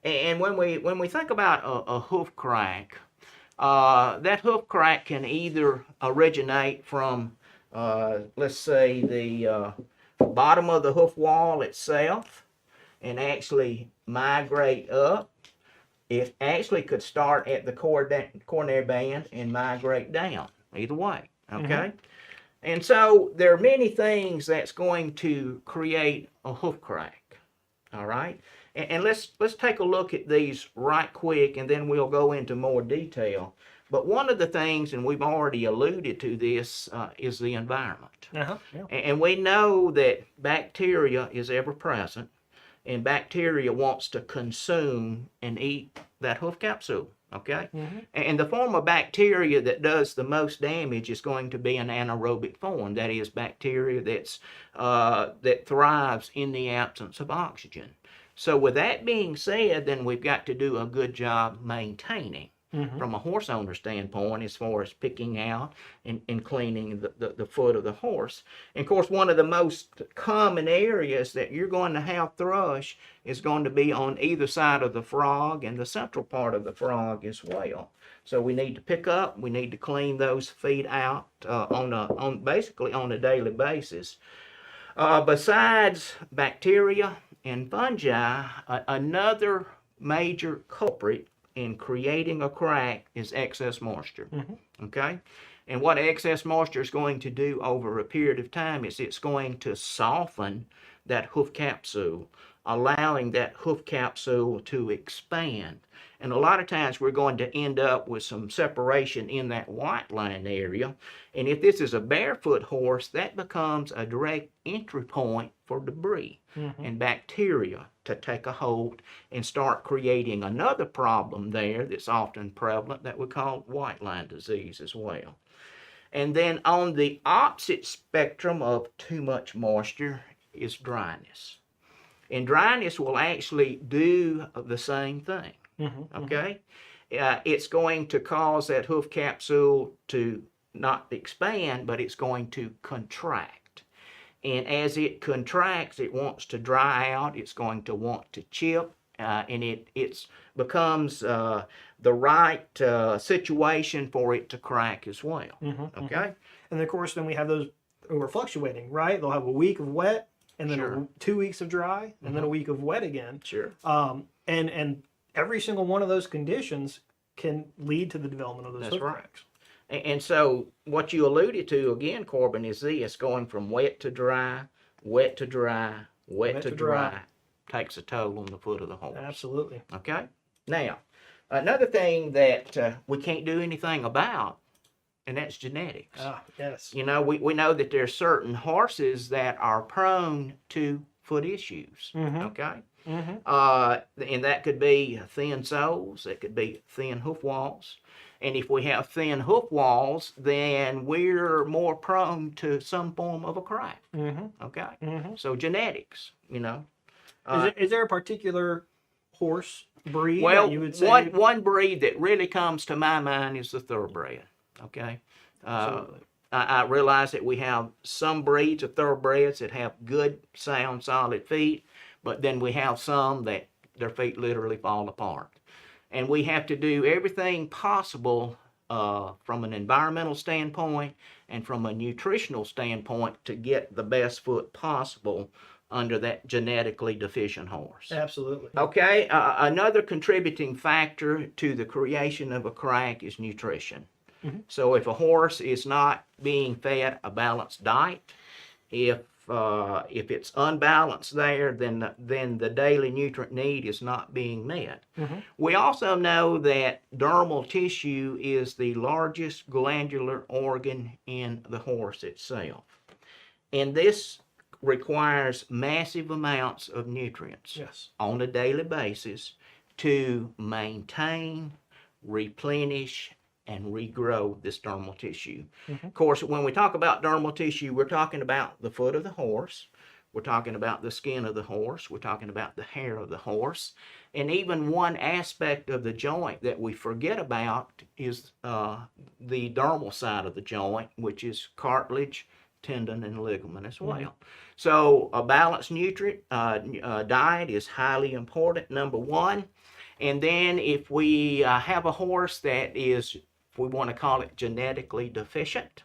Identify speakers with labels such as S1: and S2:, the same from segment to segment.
S1: And when we think about a hoof crack, that hoof crack can either originate from, let's say, the bottom of the hoof wall itself and actually migrate up. It actually could start at the coronary band and migrate down, either way, okay? And so there are many things that's going to create a hoof crack, all right? And let's take a look at these right quick, and then we'll go into more detail. But one of the things, and we've already alluded to this, is the environment.
S2: Yeah.
S1: And we know that bacteria is ever present, and bacteria wants to consume and eat that hoof capsule, okay? And the form of bacteria that does the most damage is going to be an anaerobic form. That is, bacteria that thrives in the absence of oxygen. So with that being said, then we've got to do a good job maintaining from a horse owner standpoint as far as picking out and cleaning the foot of the horse. And of course, one of the most common areas that you're going to have thrush is going to be on either side of the frog and the central part of the frog as well. So we need to pick up, we need to clean those feet out basically on a daily basis. Besides bacteria and fungi, another major culprit in creating a crack is excess moisture. Okay? And what excess moisture is going to do over a period of time is it's going to soften that hoof capsule, allowing that hoof capsule to expand. And a lot of times we're going to end up with some separation in that white line area. And if this is a barefoot horse, that becomes a direct entry point for debris and bacteria to take a hold and start creating another problem there that's often prevalent that we call white line disease as well. And then on the opposite spectrum of too much moisture is dryness. And dryness will actually do the same thing. Okay? It's going to cause that hoof capsule to not expand, but it's going to contract. And as it contracts, it wants to dry out, it's going to want to chip, and it becomes the right situation for it to crack as well. Okay?
S2: And of course, then we have those who are fluctuating, right? They'll have a week of wet, and then 2 weeks of dry, and then a week of wet again. And every single one of those conditions can lead to the development of those hoof cracks.
S1: And so what you alluded to again, Corbin, is this going from wet to dry, wet to dry, wet to dry takes a toll on the foot of the horse.
S2: Absolutely.
S1: Okay? Now, another thing that we can't do anything about, and that's genetics.
S2: Yes.
S1: You know, we know that there are certain horses that are prone to foot issues. Okay? And that could be thin soles, it could be thin hoof walls. And if we have thin hoof walls, then we're more prone to some form of a crack. Okay? So genetics, you know.
S2: Is there a particular horse breed
S1: that
S2: you would say?
S1: One breed that really comes to my mind is the thoroughbred. Okay? I realize that we have some breeds of thoroughbreds that have good, sound, solid feet, but then we have some that their feet literally fall apart. And we have to do everything possible from an environmental standpoint and from a nutritional standpoint to get the best foot possible under that genetically deficient horse.
S2: Absolutely.
S1: Okay, another contributing factor to the creation of a crack is nutrition. So if a horse is not being fed a balanced diet, if it's unbalanced there, then the daily nutrient need is not being met. We also know that dermal tissue is the largest glandular organ in the horse itself. And this requires massive amounts of nutrients on a daily basis to maintain, replenish, and regrow this dermal tissue. Of course, when we talk about dermal tissue, we're talking about the foot of the horse, we're talking about the skin of the horse, we're talking about the hair of the horse, and even one aspect of the joint that we forget about is the dermal side of the joint, which is cartilage, tendon and ligament as well. So a balanced nutrient diet is highly important, number one. And then if we have a horse that is, if we want to call it genetically deficient,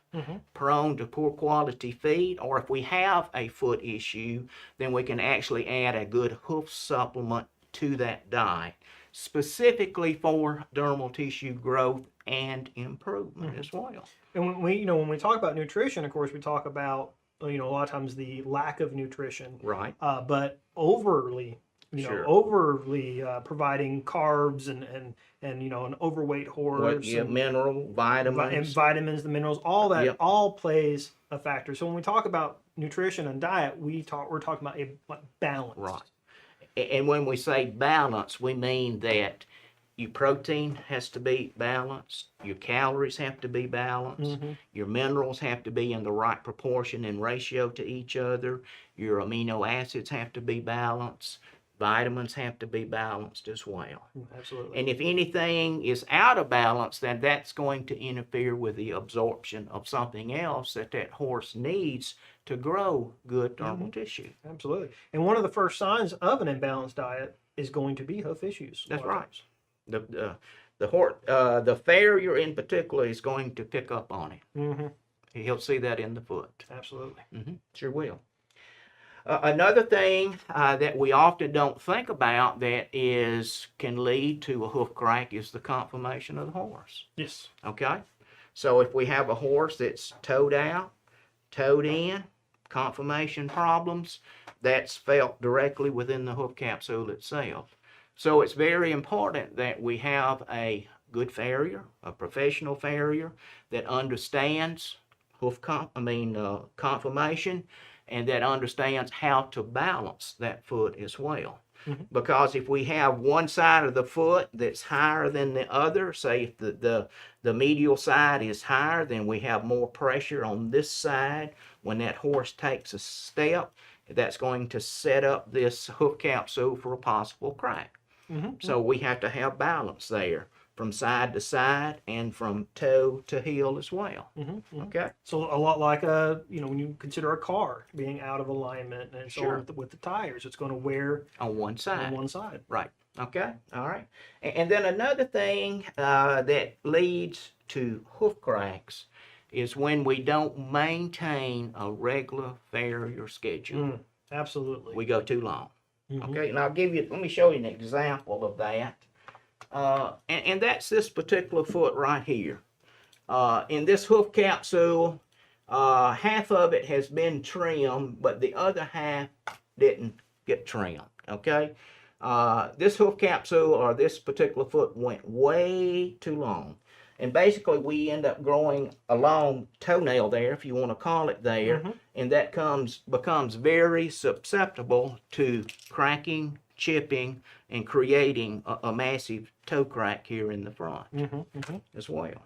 S1: prone to poor quality feed, or if we have a foot issue, then we can actually add a good hoof supplement to that diet, specifically for dermal tissue growth and improvement as well.
S2: And when we talk about nutrition, of course, we talk about a lot of times the lack of nutrition,
S1: right?
S2: But overly providing carbs and an overweight horse,
S1: mineral, vitamins,
S2: the minerals, all that all plays a factor. So when we talk about nutrition and diet, we're talking about a balance,
S1: right? And when we say balance, we mean that your protein has to be balanced, your calories have to be balanced, your minerals have to be in the right proportion and ratio to each other, your amino acids have to be balanced, vitamins have to be balanced as well.
S2: Absolutely.
S1: And if anything is out of balance, then that's going to interfere with the absorption of something else that horse needs to grow good dermal tissue.
S2: Absolutely. And one of the first signs of an imbalanced diet is going to be hoof issues.
S1: That's right. The farrier in particular is going to pick up on it. He'll see that in the foot.
S2: Absolutely.
S1: Sure will. Another thing that we often don't think about that can lead to a hoof crack is the conformation of the horse.
S2: Yes.
S1: Okay? So if we have a horse that's toed out, toed in, conformation problems, that's felt directly within the hoof capsule itself. So it's very important that we have a good farrier, a professional farrier that understands conformation and that understands how to balance that foot as well. Because if we have one side of the foot that's higher than the other, say if the medial side is higher, then we have more pressure on this side. When that horse takes a step, that's going to set up this hoof capsule for a possible crack. So we have to have balance there from side to side and from toe to heel as well. Okay.
S2: So a lot like when you consider a car being out of alignment and so with the tires, it's going to wear
S1: on one side. Right. Okay. All right. And then another thing that leads to hoof cracks is when we don't maintain a regular farrier schedule.
S2: Absolutely.
S1: We go too long. Okay. And let me show you an example of that. And that's this particular foot right here. In this hoof capsule, half of it has been trimmed, but the other half didn't get trimmed. Okay. This hoof capsule or this particular foot went way too long. And basically we end up growing a long toenail there, if you want to call it there, and that becomes very susceptible to cracking, chipping, and creating a massive toe crack here in the front as well.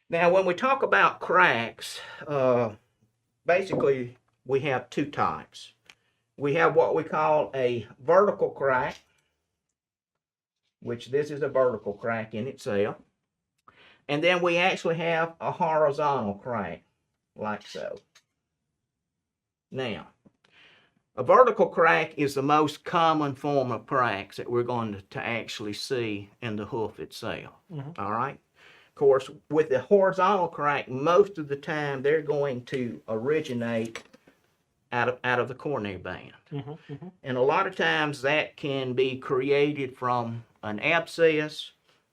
S1: Now when we talk about cracks, basically we have two types. We have what we call a vertical crack, which this is a vertical crack in itself. And then we actually have a horizontal crack, like so. Now, a vertical crack is the most common form of cracks that we're going to actually see in the hoof itself. All right? Of course, with the horizontal crack, most of the time they're going to originate out of the coronary band. And a lot of times that can be created from an abscess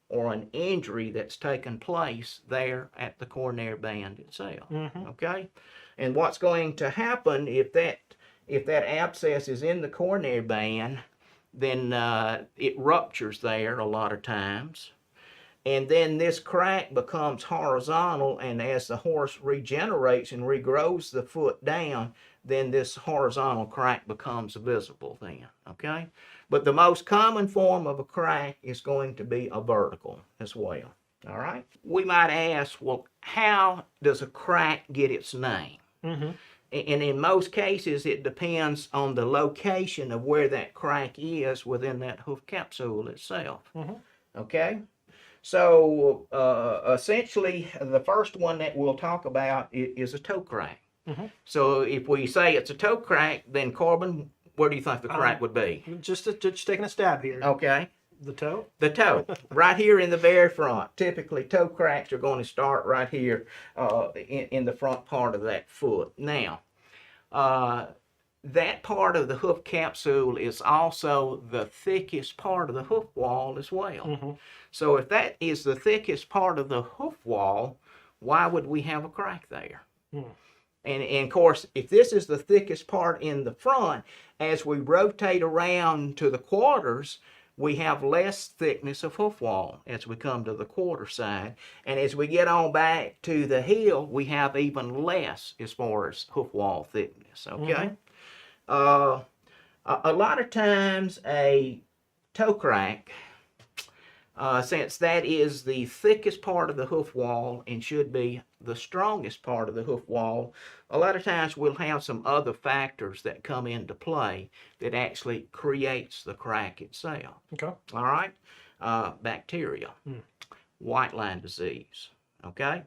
S1: or an injury that's taken place there at the coronary band itself. Okay? And what's going to happen if that abscess is in the coronary band, then it ruptures there a lot of times. And then this crack becomes horizontal, and as the horse regenerates and regrows the foot down, then this horizontal crack becomes visible then, okay? But the most common form of a crack is going to be a vertical as well, all right? We might ask, well, how does a crack get its name? And in most cases, it depends on the location of where that crack is within that hoof capsule itself, okay? So essentially, the first one that we'll talk about is a toe crack. So if we say it's a toe crack, then Corbin, where do you think the crack would be?
S2: Just taking a stab here.
S1: Okay.
S2: The toe?
S1: The toe, right here in the very front. Typically, toe cracks are going to start right here in the front part of that foot. Now, that part of the hoof capsule is also the thickest part of the hoof wall as well. So if that is the thickest part of the hoof wall, why would we have a crack there? And of course, if this is the thickest part in the front, as we rotate around to the quarters, we have less thickness of hoof wall as we come to the quarter side. And as we get on back to the heel, we have even less as far as hoof wall thickness, okay? A lot of times a toe crack, since that is the thickest part of the hoof wall and should be the strongest part of the hoof wall, a lot of times we'll have some other factors that come into play that actually creates the crack itself.
S2: Okay.
S1: All right? Bacteria, white line disease, okay?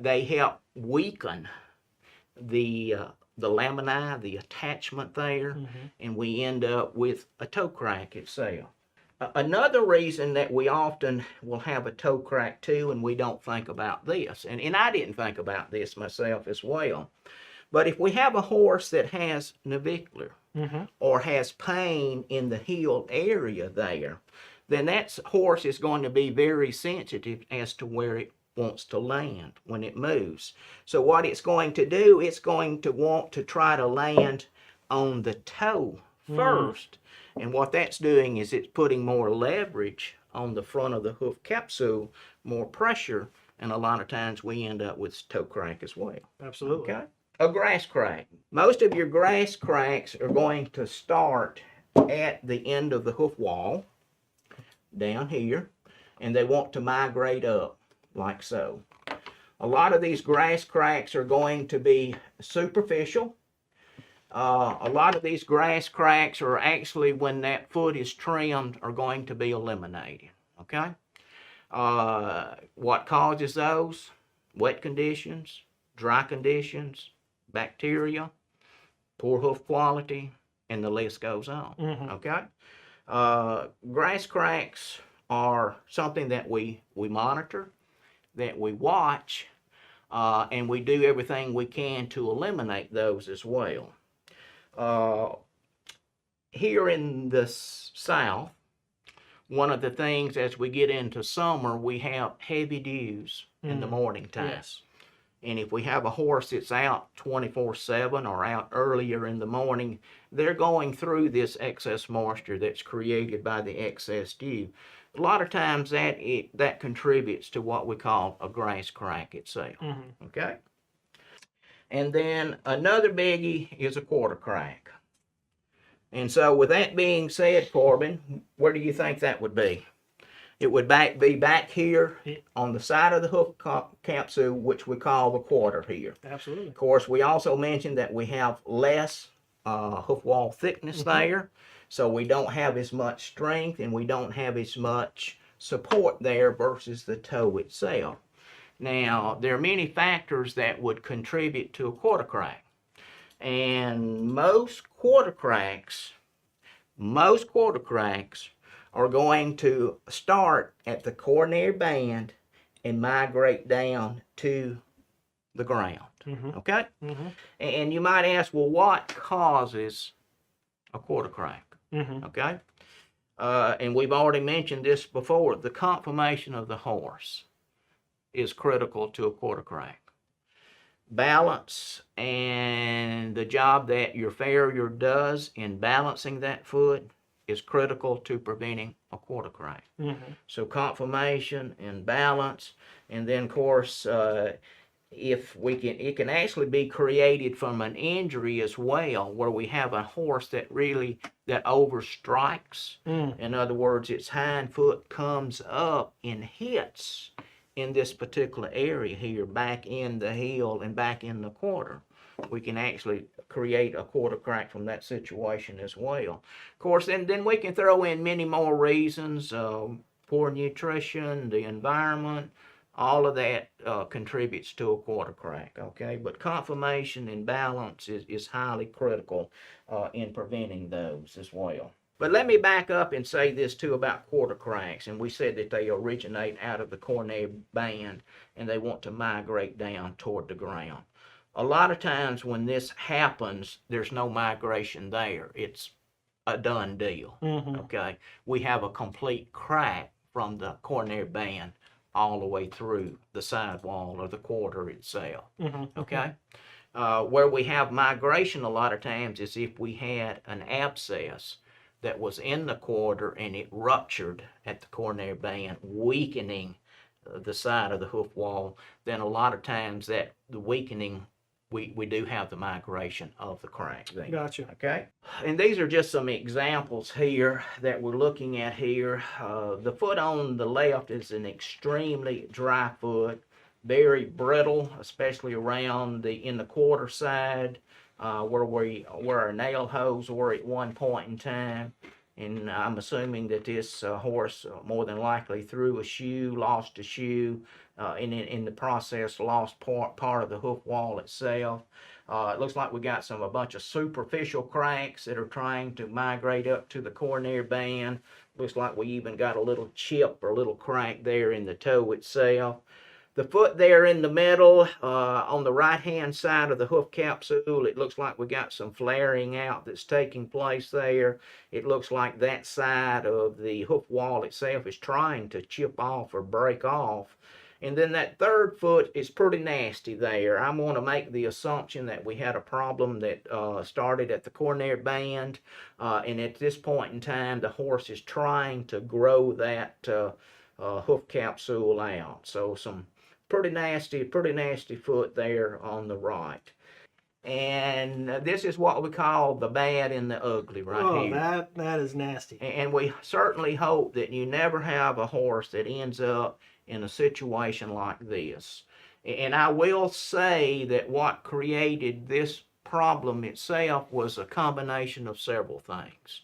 S1: They help weaken the laminae, the attachment there, and we end up with a toe crack itself. Another reason that we often will have a toe crack too, and we don't think about this, and I didn't think about this myself as well, but if we have a horse that has navicular or has pain in the heel area there, then that horse is going to be very sensitive as to where it wants to land when it moves. So what it's going to do, it's going to want to try to land on the toe first. And what that's doing is it's putting more leverage on the front of the hoof capsule, more pressure, and a lot of times we end up with toe crack as well.
S2: Absolutely.
S1: Okay? A grass crack. Most of your grass cracks are going to start at the end of the hoof wall, down here, and they want to migrate up, like so. A lot of these grass cracks are going to be superficial. A lot of these grass cracks are actually, when that foot is trimmed, are going to be eliminated, okay? What causes those? Wet conditions, dry conditions, bacteria, poor hoof quality, and the list goes on, okay? Grass cracks are something that we monitor, that we watch, and we do everything we can to eliminate those as well. Here in the South, one of the things as we get into summer, we have heavy dews in the morning time.
S2: Yes.
S1: And if we have a horse that's out 24/7 or out earlier in the morning, they're going through this excess moisture that's created by the excess dew. A lot of times that contributes to what we call a grass crack itself. Okay? And then another biggie is a quarter crack. And so with that being said, Corbin, where do you think that would be? It would be back here on the side of the hoof capsule, which we call the quarter here.
S2: Absolutely.
S1: Of course, we also mentioned that we have less hoof wall thickness there, so we don't have as much strength and we don't have as much support there versus the toe itself. Now, there are many factors that would contribute to a quarter crack. And most quarter cracks are going to start at the coronary band and migrate down to the ground. Okay? And you might ask, well, what causes a quarter crack? Okay? And we've already mentioned this before. The conformation of the horse is critical to a quarter crack. Balance and the job that your farrier does in balancing that foot is critical to preventing a quarter crack. So conformation and balance, and then of course it can actually be created from an injury as well, where we have a horse that overstrikes. In other words, its hind foot comes up and hits in this particular area here, back in the heel and back in the quarter. We can actually create a quarter crack from that situation as well. Of course, then we can throw in many more reasons: poor nutrition, the environment, all of that contributes to a quarter crack, okay? But conformation and balance is highly critical in preventing those as well. But let me back up and say this too about quarter cracks. And we said that they originate out of the coronary band and they want to migrate down toward the ground. A lot of times when this happens, there's no migration there. It's a done deal, okay? We have a complete crack from the coronary band all the way through the sidewall of the quarter itself, okay? Where we have migration a lot of times is if we had an abscess that was in the quarter and it ruptured at the coronary band, weakening the side of the hoof wall, then a lot of times that the weakening, we do have the migration of the crack there.
S2: Gotcha.
S1: Okay? And these are just some examples here that we're looking at here. The foot on the left is an extremely dry foot, very brittle, especially around in the quarter side. Where our nail holes were at one point in time. And I'm assuming that this horse more than likely threw a shoe, lost a shoe, and in the process lost part of the hoof wall itself. It looks like we got a bunch of superficial cracks that are trying to migrate up to the coronary band. Looks like we even got a little chip or a little crack there in the toe itself. The foot there in the middle, on the right-hand side of the hoof capsule, it looks like we got some flaring out that's taking place there. It looks like that side of the hoof wall itself is trying to chip off or break off. And then that third foot is pretty nasty there. I'm going to make the assumption that we had a problem that started at the coronary band, and at this point in time, the horse is trying to grow that hoof capsule out. So some pretty nasty foot there on the right. And this is what we call the bad and the ugly right here.
S2: That is nasty.
S1: And we certainly hope that you never have a horse that ends up in a situation like this. And I will say that what created this problem itself was a combination of several things.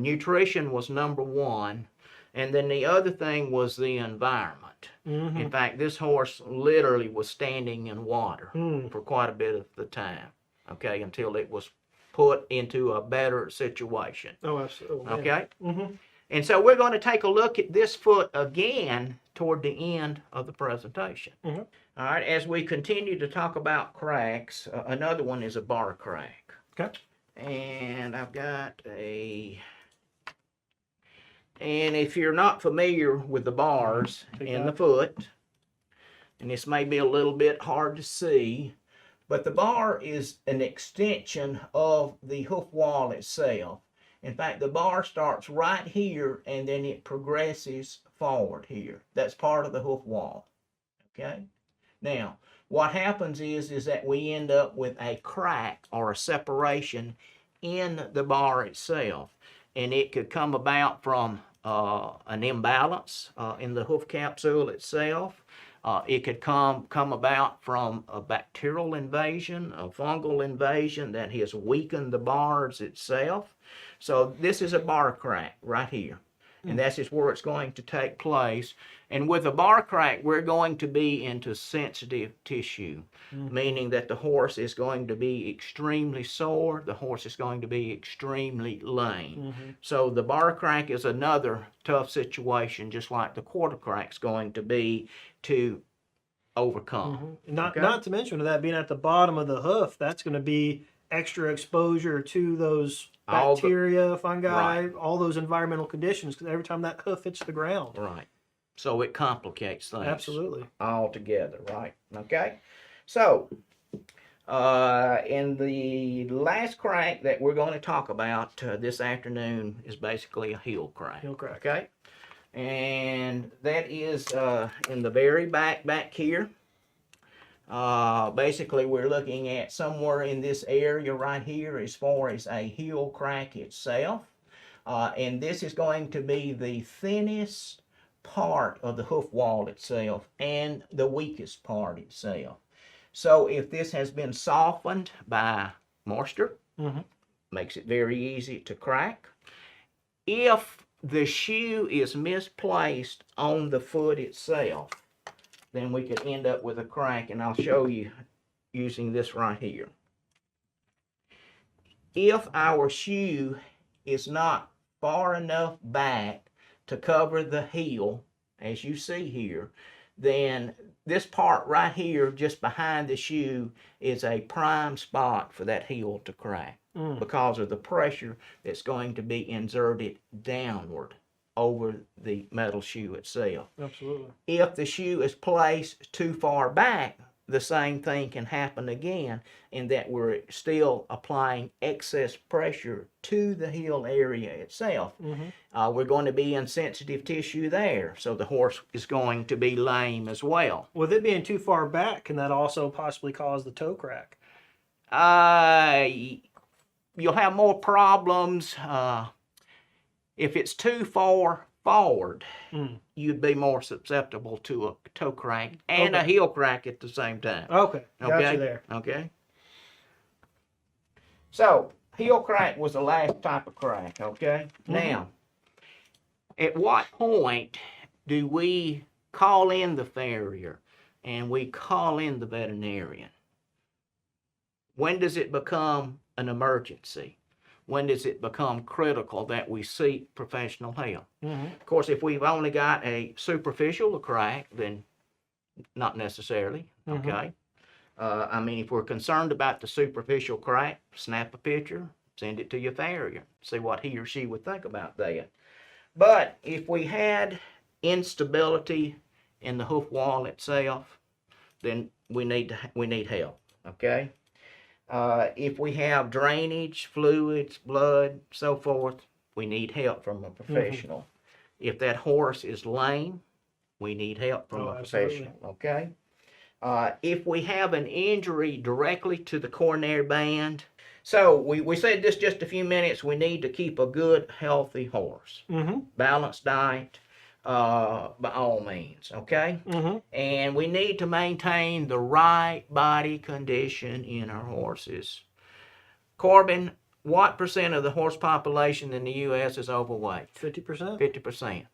S1: Nutrition was number one. And then the other thing was the environment. In fact, this horse literally was standing in water for quite a bit of the time, okay, until it was put into a better situation.
S2: Oh, absolutely.
S1: Okay? And so we're going to take a look at this foot again toward the end of the presentation. All right, as we continue to talk about cracks, another one is a bar crack.
S2: Okay.
S1: And I've got and if you're not familiar with the bars in the foot, and this may be a little bit hard to see, but the bar is an extension of the hoof wall itself. In fact, the bar starts right here and then it progresses forward here. That's part of the hoof wall. Okay? Now, what happens is that we end up with a crack or a separation in the bar itself. And it could come about from an imbalance in the hoof capsule itself. It could come about from a bacterial invasion, a fungal invasion that has weakened the bars itself. So this is a bar crack right here. And that's just where it's going to take place. And with a bar crack, we're going to be into sensitive tissue, meaning that the horse is going to be extremely sore, the horse is going to be extremely lame. So the bar crack is another tough situation, just like the quarter crack's going to be to overcome.
S2: Not to mention that being at the bottom of the hoof, that's going to be extra exposure to those bacteria, fungi, all those environmental conditions, because every time that hoof hits the ground.
S1: Right. So it complicates things.
S2: Absolutely.
S1: Altogether, right? Okay. So, in the last crack that we're going to talk about this afternoon is basically a heel crack.
S2: Heel crack.
S1: Okay. And that is in the very back here. Basically, we're looking at somewhere in this area right here as far as a heel crack itself. And this is going to be the thinnest part of the hoof wall itself and the weakest part itself. So if this has been softened by moisture, makes it very easy to crack. If the shoe is misplaced on the foot itself, then we could end up with a crack, and I'll show you using this right here. If our shoe is not far enough back to cover the heel, as you see here, then this part right here just behind the shoe is a prime spot for that heel to crack because of the pressure that's going to be exerted downward over the metal shoe itself.
S2: Absolutely.
S1: If the shoe is placed too far back, the same thing can happen again, in that we're still applying excess pressure to the heel area itself. We're going to be in sensitive tissue there, so the horse is going to be lame as well.
S2: With it being too far back, can that also possibly cause the toe crack?
S1: You'll have more problems if it's too far forward. You'd be more susceptible to a toe crack and a heel crack at the same time.
S2: Okay, got you there.
S1: Okay. So, heel crack was the last type of crack, okay? Now, at what point do we call in the farrier and we call in the veterinarian? When does it become an emergency? When does it become critical that we seek professional help? Of course, if we've only got a superficial crack, then not necessarily, okay? I mean, if we're concerned about the superficial crack, snap a picture, send it to your farrier, see what he or she would think about that. But if we had instability in the hoof wall itself, then we need help, okay? If we have drainage, fluids, blood, so forth, we need help from a professional. If that horse is lame, we need help from a professional, okay? If we have an injury directly to the coronary band, so we said this just a few minutes, we need to keep a good, healthy horse. Balanced diet, by all means, okay? And we need to maintain the right body condition in our horses. Corbin, what percent of the horse population in the U.S. is overweight?
S2: 50%?
S1: 50%.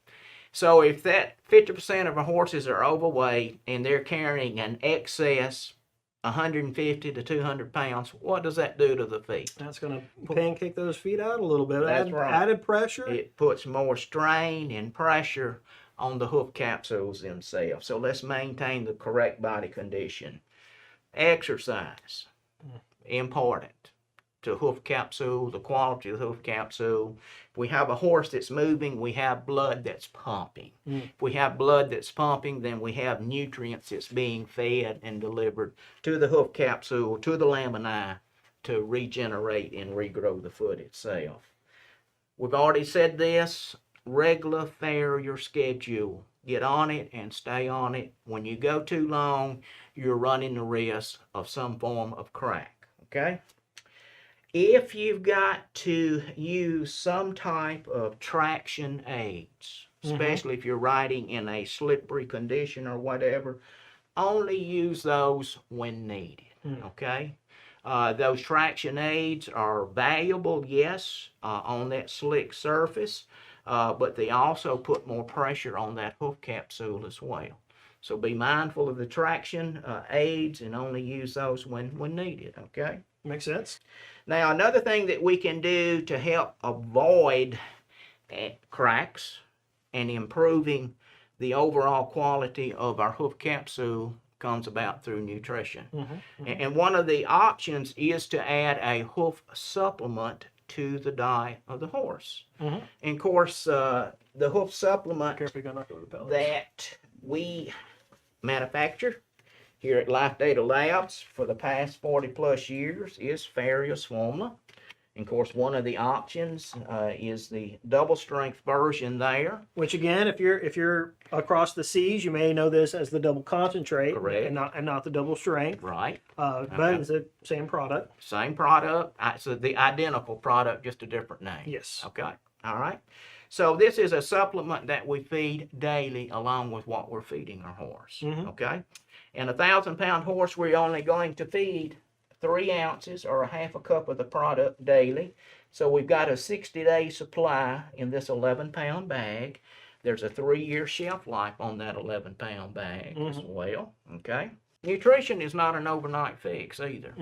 S1: So if that 50% of our horses are overweight and they're carrying an excess 150 to 200 pounds, what does that do to the feet?
S2: That's going to pancake those feet out a little bit.
S1: That's right.
S2: Added pressure.
S1: It puts more strain and pressure on the hoof capsules themselves. So let's maintain the correct body condition. Exercise, important to hoof capsule, the quality of the hoof capsule. If we have a horse that's moving, we have blood that's pumping. If we have blood that's pumping, then we have nutrients that's being fed and delivered to the hoof capsule, to the lamini, to regenerate and regrow the foot itself. We've already said this, regular farrier schedule. Get on it and stay on it. When you go too long, you're running the risk of some form of crack, okay? If you've got to use some type of traction aids, especially if you're riding in a slippery condition or whatever, only use those when needed, okay? Those traction aids are valuable, yes, on that slick surface, but they also put more pressure on that hoof capsule as well. So be mindful of the traction aids and only use those when needed, okay?
S2: Makes sense.
S1: Now, another thing that we can do to help avoid cracks and improving the overall quality of our hoof capsule comes about through nutrition. And one of the options is to add a hoof supplement to the diet of the horse. And of course, the hoof supplement that we manufacture here at Life Data Labs for the past 40 plus years is Farrier's formula. And of course, one of the options is the double strength version there.
S2: Which again, if you're across the seas, you may know this as the double concentrate,
S1: correct,
S2: and not the double strength.
S1: Right.
S2: But it's the same product.
S1: Same product. So the identical product, just a different name.
S2: Yes.
S1: Okay. All right. So this is a supplement that we feed daily along with what we're feeding our horse. Okay. And a 1,000-pound horse, we're only going to feed 3 ounces or a half a cup of the product daily. So we've got a 60-day supply in this 11-pound bag. There's a 3-year shelf life on that 11-pound bag as well, okay? Nutrition is not an overnight fix either.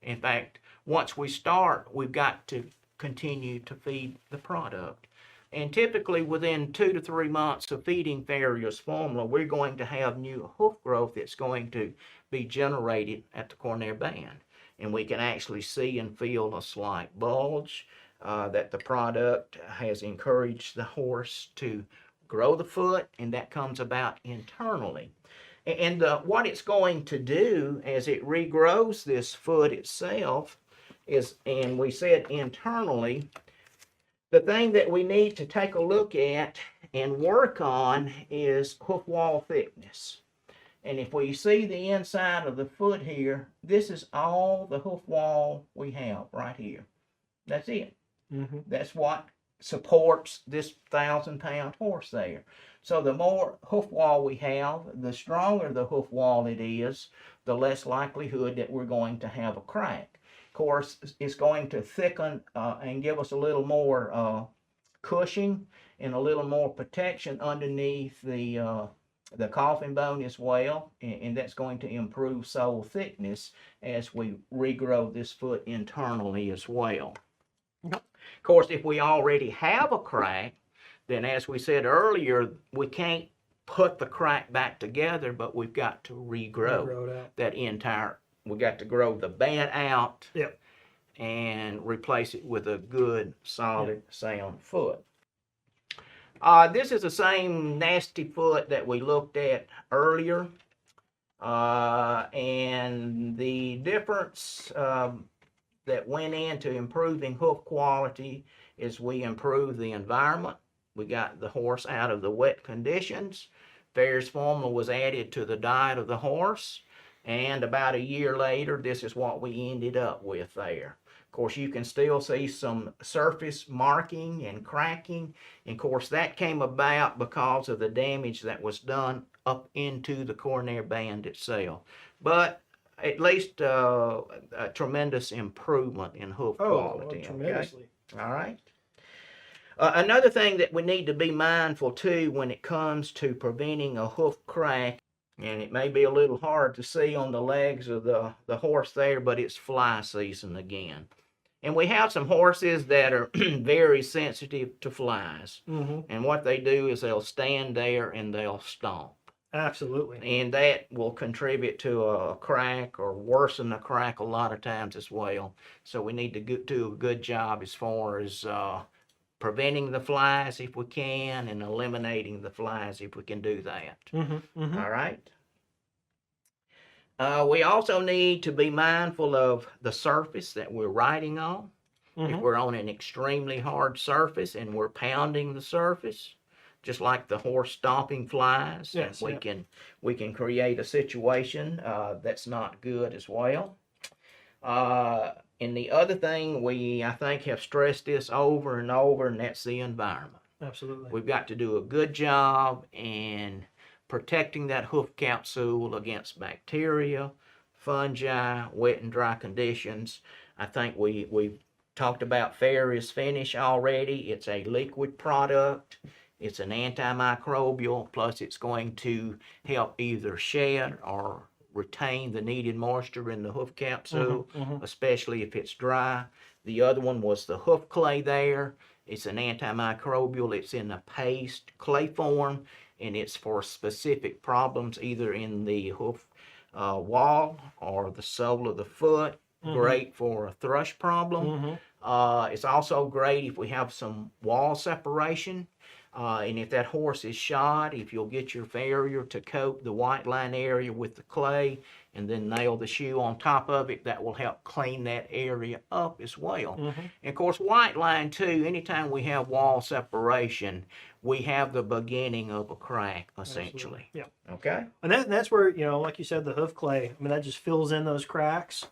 S1: In fact, once we start, we've got to continue to feed the product. And typically within 2 to 3 months of feeding Farrier's formula, we're going to have new hoof growth that's going to be generated at the cornea band. And we can actually see and feel a slight bulge that the product has encouraged the horse to grow the foot, and that comes about internally. And what it's going to do as it regrows this foot itself is, and we said internally, the thing that we need to take a look at and work on is hoof wall thickness. And if we see the inside of the foot here, this is all the hoof wall we have right here. That's it. That's what supports this 1,000-pound horse there. So the more hoof wall we have, the stronger the hoof wall it is, the less likelihood that we're going to have a crack. Of course, it's going to thicken and give us a little more cushion and a little more protection underneath the coffin bone as well, and that's going to improve sole thickness as we regrow this foot internally as well. Of course, if we already have a crack, then as we said earlier, we can't put the crack back together, but we've got to regrow that entire, we got to grow the band out and replace it with a good, solid, sound foot. This is the same nasty foot that we looked at earlier. And the difference that went into improving hoof quality is we improved the environment. We got the horse out of the wet conditions. Farrier's formula was added to the diet of the horse. And about a year later, this is what we ended up with there. Of course, you can still see some surface marking and cracking. And of course, that came about because of the damage that was done up into the cornea band itself. But at least a tremendous improvement in hoof quality.
S2: Tremendously.
S1: Okay? All right. Another thing that we need to be mindful too when it comes to preventing a hoof crack, and it may be a little hard to see on the legs of the horse there, but it's fly season again. And we have some horses that are very sensitive to flies. And what they do is they'll stand there and they'll stomp.
S2: Absolutely.
S1: And that will contribute to a crack or worsen the crack a lot of times as well. So we need to do a good job as far as preventing the flies if we can, and eliminating the flies if we can do that. All right. We also need to be mindful of the surface that we're riding on. If we're on an extremely hard surface and we're pounding the surface, just like the horse stomping flies, we can create a situation that's not good as well. And the other thing, I think, have stressed this over and over, and that's the environment.
S2: Absolutely.
S1: We've got to do a good job in protecting that hoof capsule against bacteria, fungi, wet and dry conditions. I think we've talked about Farrier's finish already. It's a liquid product. It's an antimicrobial, plus it's going to help either shed or retain the needed moisture in the hoof capsule, especially if it's dry. The other one was the hoof clay there. It's an antimicrobial. It's in a paste clay form, and it's for specific problems either in the hoof wall or the sole of the foot. Great for a thrush problem. It's also great if we have some wall separation. And if that horse is shod, if you'll get your farrier to coat the white line area with the clay and then nail the shoe on top of it, that will help clean that area up as well. And of course, white line too, anytime we have wall separation, we have the beginning of a crack, essentially. Okay?
S2: And that's where, you know, like you said, the hoof clay, I mean, that just fills in those cracks.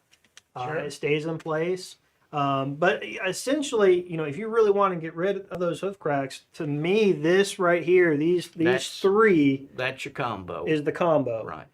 S2: It stays in place. But essentially, you know, if you really want to get rid of those hoof cracks, to me, this right here, these three,
S1: that's your combo.
S2: is the combo.
S1: Right.